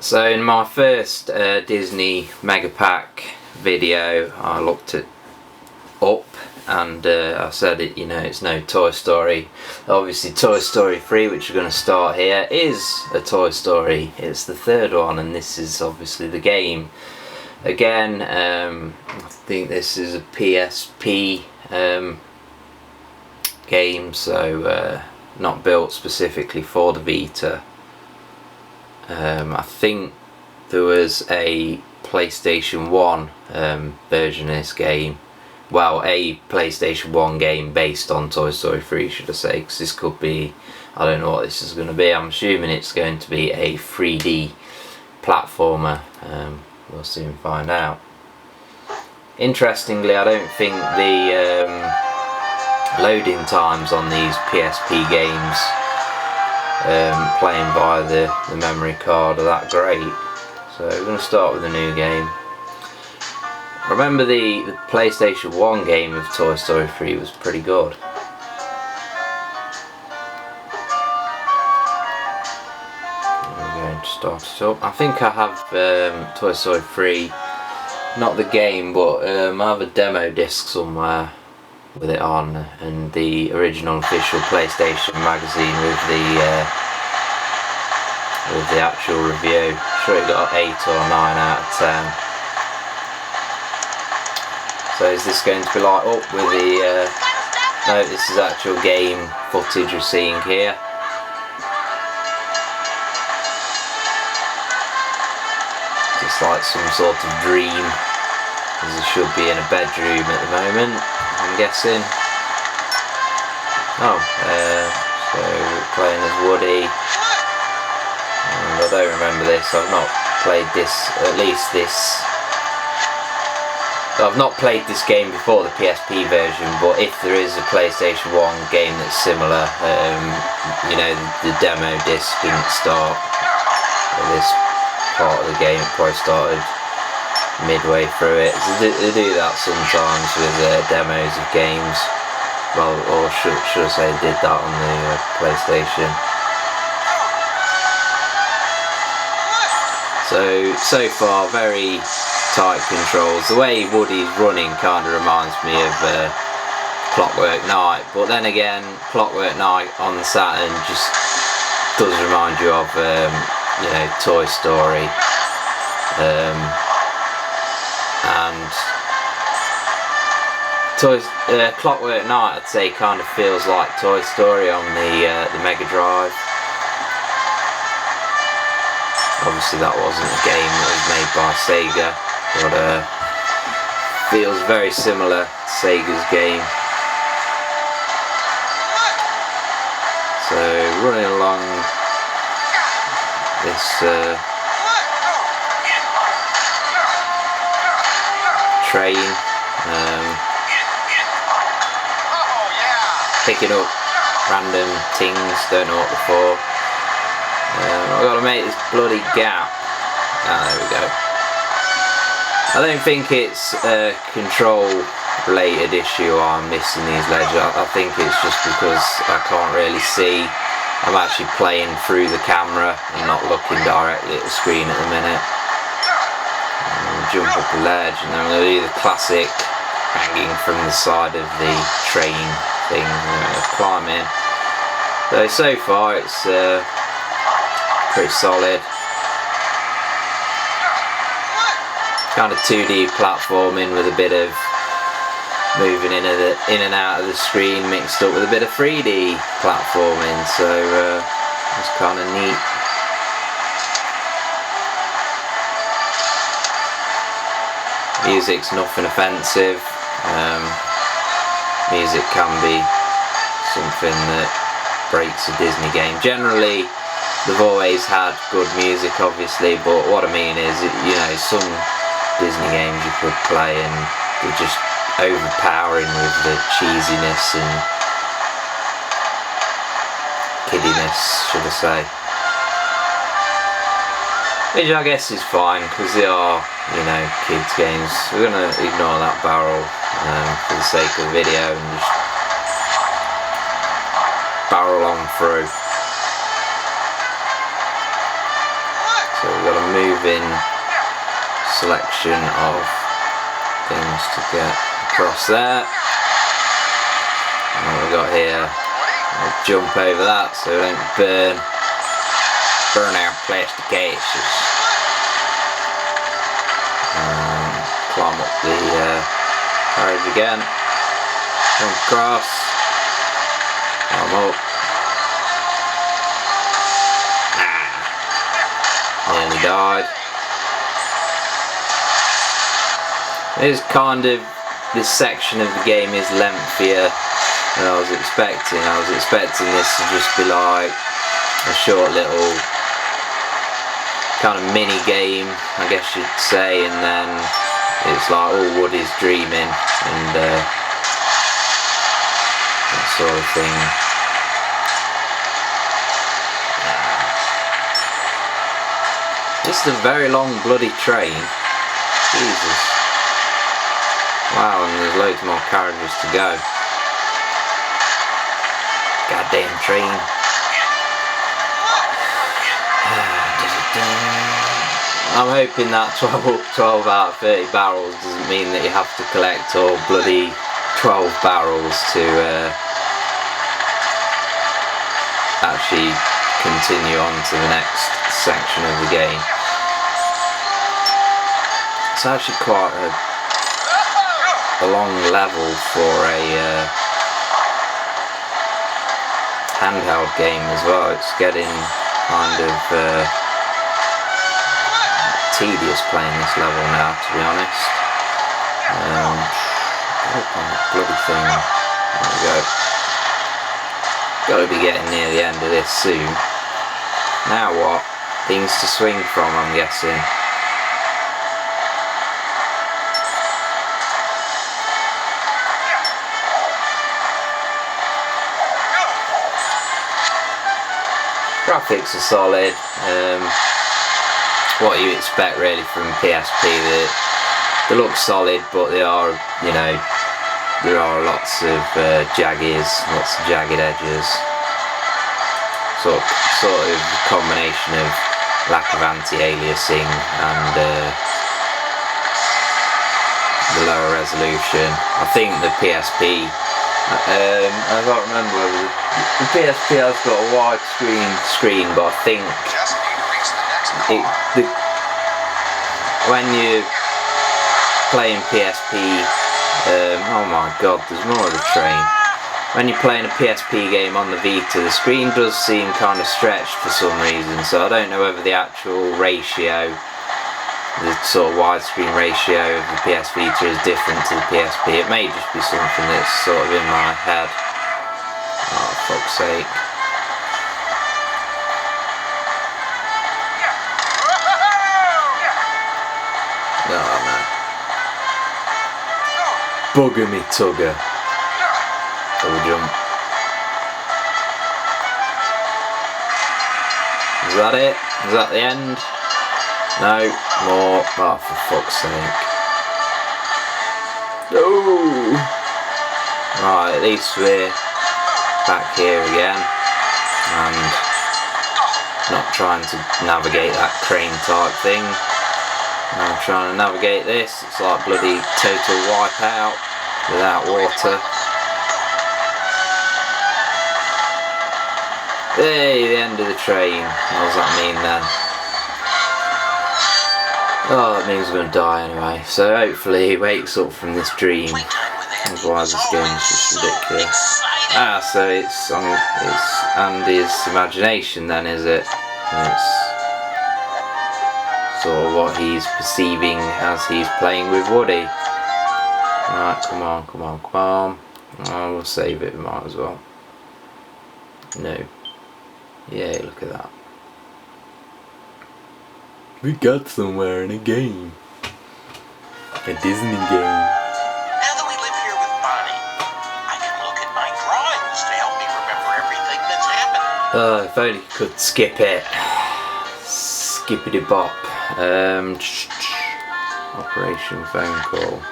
So in my first Disney Mega Pack video, I looked it up and I said it's no Toy Story. Obviously Toy Story 3, which we're going to start here, is a Toy Story. It's the third one, and this is obviously the game. Again, I think this is a PSP game, so not built specifically for the Vita. I think there was a PlayStation 1 version of this game. Well, a PlayStation 1 game based on Toy Story 3, should I say, because this could be, I don't know what this is going to be. I'm assuming it's going to be a 3D platformer. We'll soon find out. Interestingly, I don't think the loading times on these PSP games playing via the memory card are that great. So we're going to start with a new game. Remember the PlayStation 1 game of Toy Story 3 was pretty good. We're going to start it up. I think I have Toy Story 3, not the game, but I have a demo disc somewhere with it on, and the original official PlayStation magazine with the actual review. I'm sure it got 8 or 9 out of 10. So is this going to be like up with the no, this is actual game footage you're seeing here. Just like some sort of dream, as it should be in a bedroom at the moment, I'm guessing. Oh, so we're playing as Woody. And I don't remember this. I've not played this, at least this. I've not played this game before, the PSP version, but if there is a PlayStation 1 game that's similar, the demo disc didn't start at this part of the game. It probably started midway through it. So they do that sometimes with demos of games. Well, or should I say they did that on the PlayStation. So far, very tight controls. The way Woody's running kind of reminds me of Clockwork Knight, but then again, Clockwork Knight on the Saturn just does remind you of Toy Story. And Clockwork Knight, I'd say, kind of feels like Toy Story on the Mega Drive. Obviously that wasn't a game that was made by Sega, but feels very similar to Sega's game. So running along this train, picking up random things, don't know what they're for. I've got to make this bloody gap. There we go. I don't think it's a control related issue I'm missing these ledges. I think it's just because I can't really see. I'm actually playing through the camera and not looking directly at the screen at the minute. Jump up a ledge, and then I'm going to do the classic hanging from the side of the train thing. I'm going to climb in. So far it's pretty solid. Kind of 2D platforming with a bit of moving in and out of the screen mixed up with a bit of 3D platforming, so it's kind of neat. Music's nothing offensive. Music can be something that breaks a Disney game. Generally, they've always had good music, obviously, but what I mean is, some Disney games you could play and they're just overpowering with the cheesiness and kiddiness, should I say. Which I guess is fine, because they are, kids games. We're going to ignore that barrel for the sake of the video and just barrel on through. So we've got got a moving selection of things to get across there. And what we got here, I'll jump over that so we don't burn our plastic ashes. Climb up the carriage again, jump across, climb up. Nearly died. This section of the game is lengthier than I was expecting. I was expecting this to just be like a short little kind of mini game, I guess you'd say, and then it's like all Woody's dreaming and that sort of thing. This is a very long bloody train. Jesus. Wow, and there's loads more carriages to go. Goddamn train. I'm hoping that 12 out of 30 barrels doesn't mean that you have to collect all bloody 12 barrels to actually continue on to the next section of the game. It's actually quite a long level for a handheld game as well. It's getting kind of tedious playing this level now, to be honest. Open that bloody thing. There we go. Gotta be getting near the end of this soon. Now what? Things to swing from, I'm guessing. Graphics are solid. What you expect really from PSP. They look solid, but they are, you know, there are lots of jagged edges. Sort of combination of lack of anti-aliasing and the lower resolution. I think the PSP, I can't remember whether the PSP has got a widescreen screen, but I think when you're playing PSP, oh my god, there's more of the train. When you're playing a PSP game on the Vita, the screen does seem kind of stretched for some reason, so I don't know whether the actual ratio, the sort of widescreen ratio of the PS Vita is different to the PSP. It may just be something that's sort of in my head. Oh, fuck's sake. Oh no. Bugger me tugger. Double jump. Is that it? Is that the end? No, more. Oh, for fuck's sake. No! Right, at least we're back here again. And not trying to navigate that crane type thing. I'm trying to navigate this. It's like bloody total wipeout without water. Hey, the end of the train. What does that mean then? Oh, that means we're going to die anyway. So hopefully he wakes up from this dream. Otherwise this game's just ridiculous. Ah, so it's Andy's imagination then, is it? And it's sort of what he's perceiving as he's playing with Woody. Right, come on. Oh, we'll save it, we might as well. No. Yay, look at that. We got somewhere in a game. A Disney game. Now that we live here with Bonnie, I can look at my drawings to help me remember everything that's happened. If only you could skip it. Skippity bop. Operation phone call.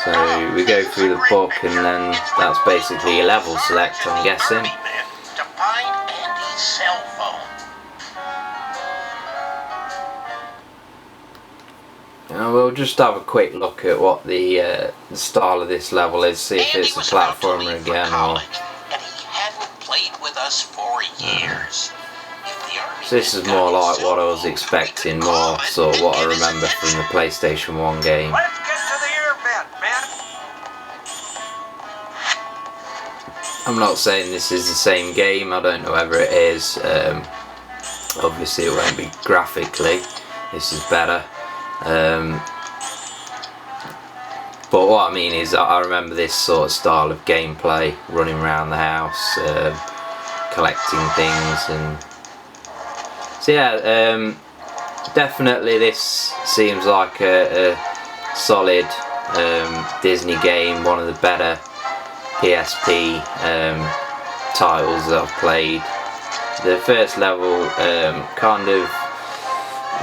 So we go through the book and then that's basically a level select, I'm guessing. To find Andy's cell phone. And we'll just have a quick look at what the style of this level is, see if it's a platformer again or... And he hadn't played with us for years. So this is more like what I was expecting, more sort of what I remember from the PlayStation 1 game. Let's get to the air vent, man. I'm not saying this is the same game, I don't know whether it is. Obviously it won't be graphically, this is better. But what I mean is I remember this sort of style of gameplay, running around the house, collecting things, and so yeah, definitely this seems like a solid Disney game, one of the better PSP titles that I've played. The first level, kind of,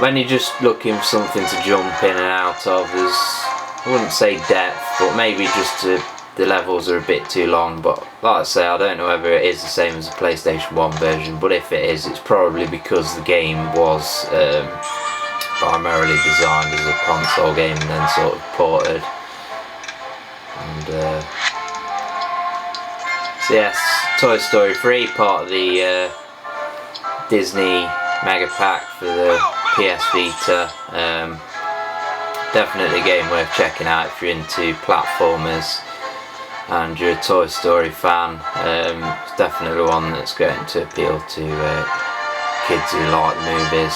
when you're just looking for something to jump in and out of, there's, I wouldn't say depth, but maybe just the levels are a bit too long. But like I say, I don't know whether it is the same as the PlayStation 1 version, but if it is, it's probably because the game was primarily designed as a console game and then sort of ported. And so yes, Toy Story 3, part of the Disney Mega Pack for the PS Vita. Definitely a game worth checking out if you're into platformers and you're a Toy Story fan. It's definitely one that's going to appeal to kids who like the movies.